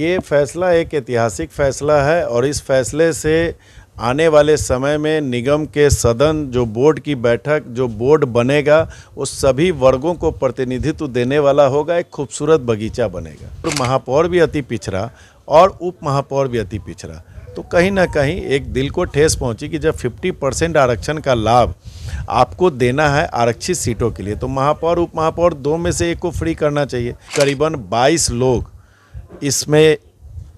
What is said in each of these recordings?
ये फैसला एक ऐतिहासिक फैसला है और इस फैसले से आने वाले समय में निगम के सदन, जो बोर्ड की बैठक, जो बोर्ड बनेगा, उस सभी वर्गों को प्रतिनिधित्व देने वाला होगा। एक खूबसूरत बगीचा बनेगा। और महापौर भी अति पिछड़ा और उप महापौर भी अति पिछड़ा, तो कहीं ना कहीं एक दिल को ठेस पहुंची कि जब 50% आरक्षण का लाभ आपको देना है आरक्षित सीटों के लिए, तो महापौर उप महापौर दो में से एक को फ्री करना चाहिए। करीबन 22 लोग इसमें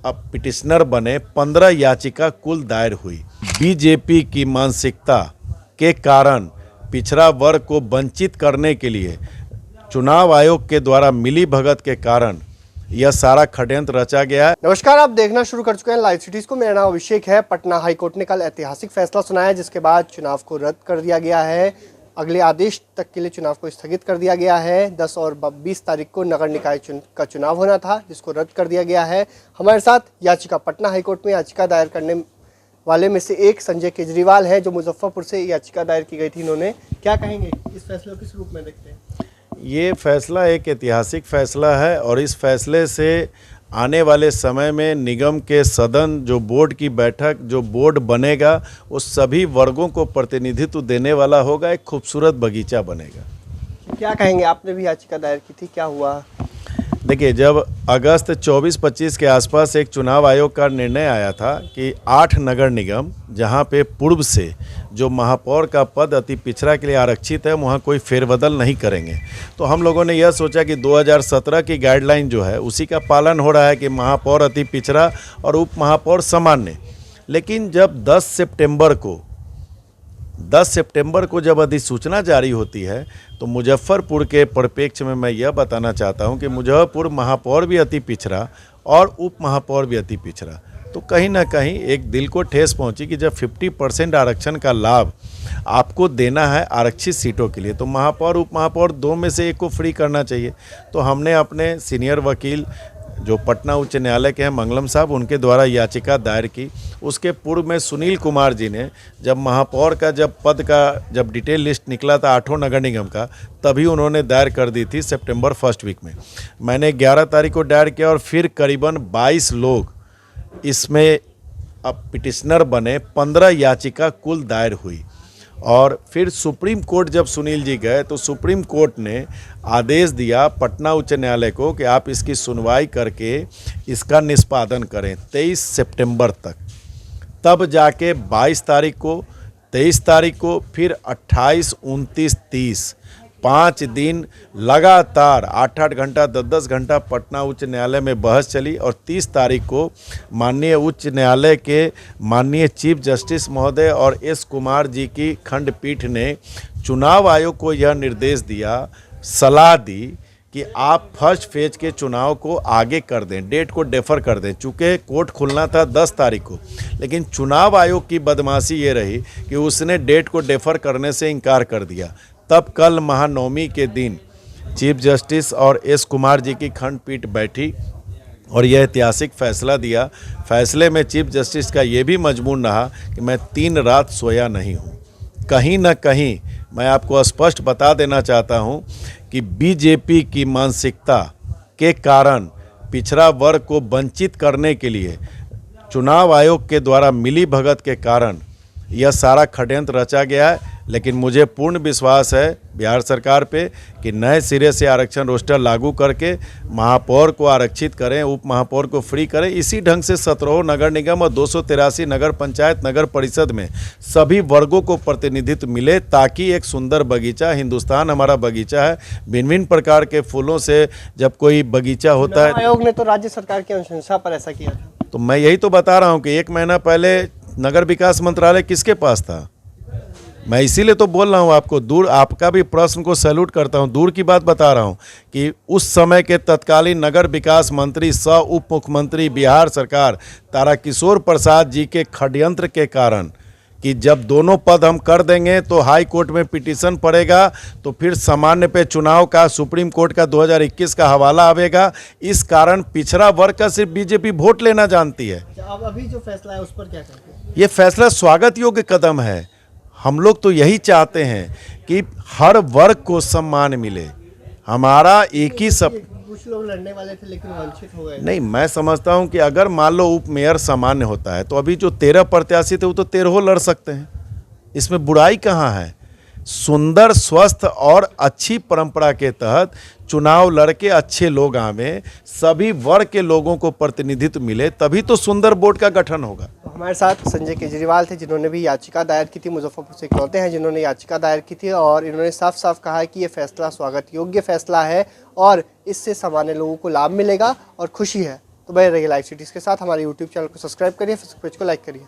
अब पिटिशनर बने, 15 याचिका कुल दायर हुई। बीजेपी की मानसिकता के कारण पिछड़ा वर्ग को वंचित करने के लिए चुनाव आयोग के द्वारा मिली भगत के कारण यह सारा षड्यंत्र रचा गया है। नमस्कार, आप देखना शुरू कर चुके हैं लाइव सिटीज को। मेरा नाम अभिषेक है। पटना हाईकोर्ट ने कल ऐतिहासिक फैसला सुनाया, जिसके बाद चुनाव को रद्द कर दिया गया है। अगले आदेश तक के लिए चुनाव को स्थगित कर दिया गया है। 10 और 20 तारीख को नगर निकाय का चुनाव होना था, जिसको रद्द कर दिया गया है। हमारे साथ याचिका पटना हाईकोर्ट में याचिका दायर करने वाले में से एक संजय केजरीवाल है, जो मुजफ्फरपुर से याचिका दायर की गई थी। इन्होंने क्या कहेंगे, इस फैसले को किस रूप में देखते हैं? ये फैसला एक ऐतिहासिक फैसला है और इस फैसले से आने वाले समय में निगम के सदन, जो बोर्ड की बैठक, जो बोर्ड बनेगा, उस सभी वर्गों को प्रतिनिधित्व देने वाला होगा। एक खूबसूरत बगीचा बनेगा। क्या कहेंगे, आपने भी याचिका दायर की थी, क्या हुआ? देखिए, जब अगस्त 24-25 के आसपास एक चुनाव आयोग का निर्णय आया था कि 8 नगर निगम, जहां पे पूर्व से जो महापौर का पद अति पिछड़ा के लिए आरक्षित है, वहां कोई फेरबदल नहीं करेंगे, तो हम लोगों ने यह सोचा कि 2017 की गाइडलाइन जो है उसी का पालन हो रहा है कि महापौर अति पिछड़ा और उप महापौर सामान्य। लेकिन जब 10 सितंबर को जब अधिसूचना जारी होती है, तो मुजफ्फरपुर के परिप्रेक्ष्य में मैं यह बताना चाहता हूं कि मुजफ्फरपुर महापौर भी अति पिछड़ा और उप महापौर भी अति पिछड़ा, तो कहीं ना कहीं एक दिल को ठेस पहुंची कि जब 50% आरक्षण का लाभ आपको देना है आरक्षित सीटों के लिए, तो महापौर उप महापौर दो में से एक को फ्री करना चाहिए। तो हमने अपने सीनियर वकील, जो पटना उच्च न्यायालय के हैं, मंगलम साहब, उनके द्वारा याचिका दायर की। उसके पूर्व में सुनील कुमार जी ने, जब महापौर का जब डिटेल लिस्ट निकला था 8 नगर निगम का, तभी उन्होंने दायर कर दी थी सितंबर फर्स्ट वीक में। मैंने 11 तारीख को दायर किया और फिर करीबन 22 लोग इसमें अब पिटिशनर बने, 15 याचिका कुल दायर हुई। और फिर सुप्रीम कोर्ट जब सुनील जी गए, तो सुप्रीम कोर्ट ने आदेश दिया पटना उच्च न्यायालय को कि आप इसकी सुनवाई करके इसका निष्पादन करें 23 सितंबर तक। तब जाके 22 तारीख को, 23 तारीख को, फिर 28, 29, 30, 5 दिन लगातार 8-8 घंटा, 10-10 घंटा पटना उच्च न्यायालय में बहस चली। और 30 तारीख को माननीय उच्च न्यायालय के माननीय चीफ जस्टिस महोदय और एस कुमार जी की खंडपीठ ने चुनाव आयोग को यह निर्देश दिया, सलाह दी कि आप फर्स्ट फेज के चुनाव को आगे कर दें, डेट को डेफर कर दें। चूँकि कोर्ट खुलना था 10 तारीख को, लेकिन चुनाव आयोग की बदमाशी ये रही कि उसने डेट को डेफर करने से इनकार कर दिया। तब कल महानवमी के दिन चीफ जस्टिस और एस कुमार जी की खंडपीठ बैठी और यह ऐतिहासिक फैसला दिया। फैसले में चीफ जस्टिस का ये भी मजमून रहा कि मैं 3 रात सोया नहीं हूँ। कहीं ना कहीं मैं आपको स्पष्ट बता देना चाहता हूँ कि बीजेपी की मानसिकता के कारण पिछड़ा वर्ग को वंचित करने के लिए चुनाव आयोग के द्वारा मिली भगत के कारण यह सारा षड्यंत्र रचा गया है। लेकिन मुझे पूर्ण विश्वास है बिहार सरकार पे कि नए सिरे से आरक्षण रोस्टर लागू करके महापौर को आरक्षित करें, उप महापौर को फ्री करें। इसी ढंग से 17 नगर निगम और 283 नगर पंचायत, नगर परिषद में सभी वर्गों को प्रतिनिधित्व मिले, ताकि एक सुंदर बगीचा, हिंदुस्तान हमारा बगीचा है, भिन्न भिन्न प्रकार के फूलों से जब कोई बगीचा होता है। आयोग ने तो राज्य सरकार की अनुशंसा पर ऐसा किया था। तो मैं यही तो बता रहा हूँ कि 1 महीना पहले नगर विकास मंत्रालय किसके पास था? मैं इसीलिए तो बोल रहा हूँ आपको, दूर आपका भी प्रश्न को सैल्यूट करता हूँ। दूर की बात बता रहा हूँ कि उस समय के तत्कालीन नगर विकास मंत्री सह उप मुख्यमंत्री बिहार सरकार ताराकिशोर प्रसाद जी के षड्यंत्र के कारण कि जब दोनों पद हम कर देंगे तो हाई कोर्ट में पिटीशन पड़ेगा, तो फिर सामान्य पे चुनाव का सुप्रीम कोर्ट का 2021 का हवाला आवेगा। इस कारण पिछड़ा वर्ग का सिर्फ बीजेपी वोट लेना जानती है। अब अभी जो फैसला है उस पर क्या कहते हैं? ये फैसला स्वागत योग्य कदम है। हम लोग तो यही चाहते हैं कि हर वर्ग को सम्मान मिले। हमारा एक ही सब कुछ लोग लड़ने वाले थे लेकिन वंचित हो गए। नहीं, मैं समझता हूं कि अगर मान लो उप मेयर सामान्य होता है तो अभी जो 13 प्रत्याशी थे वो तो 13 लड़ सकते हैं, इसमें बुराई कहाँ है। सुंदर, स्वस्थ और अच्छी परंपरा के तहत चुनाव लड़के अच्छे लोग आवे, सभी वर्ग के लोगों को प्रतिनिधित्व मिले, तभी तो सुंदर बोर्ड का गठन होगा। तो हमारे साथ संजय केजरीवाल थे, जिन्होंने भी याचिका दायर की थी। मुजफ्फरपुर से इकलौते हैं जिन्होंने याचिका दायर की थी और इन्होंने साफ साफ कहा है कि ये फैसला स्वागत योग्य फैसला है और इससे सामान्य लोगों को लाभ मिलेगा और खुशी है। तो बने रहिए लाइव सिटीज़ के साथ, हमारे यूट्यूब चैनल को सब्सक्राइब करिए, फेसबुक पेज को लाइक करिए।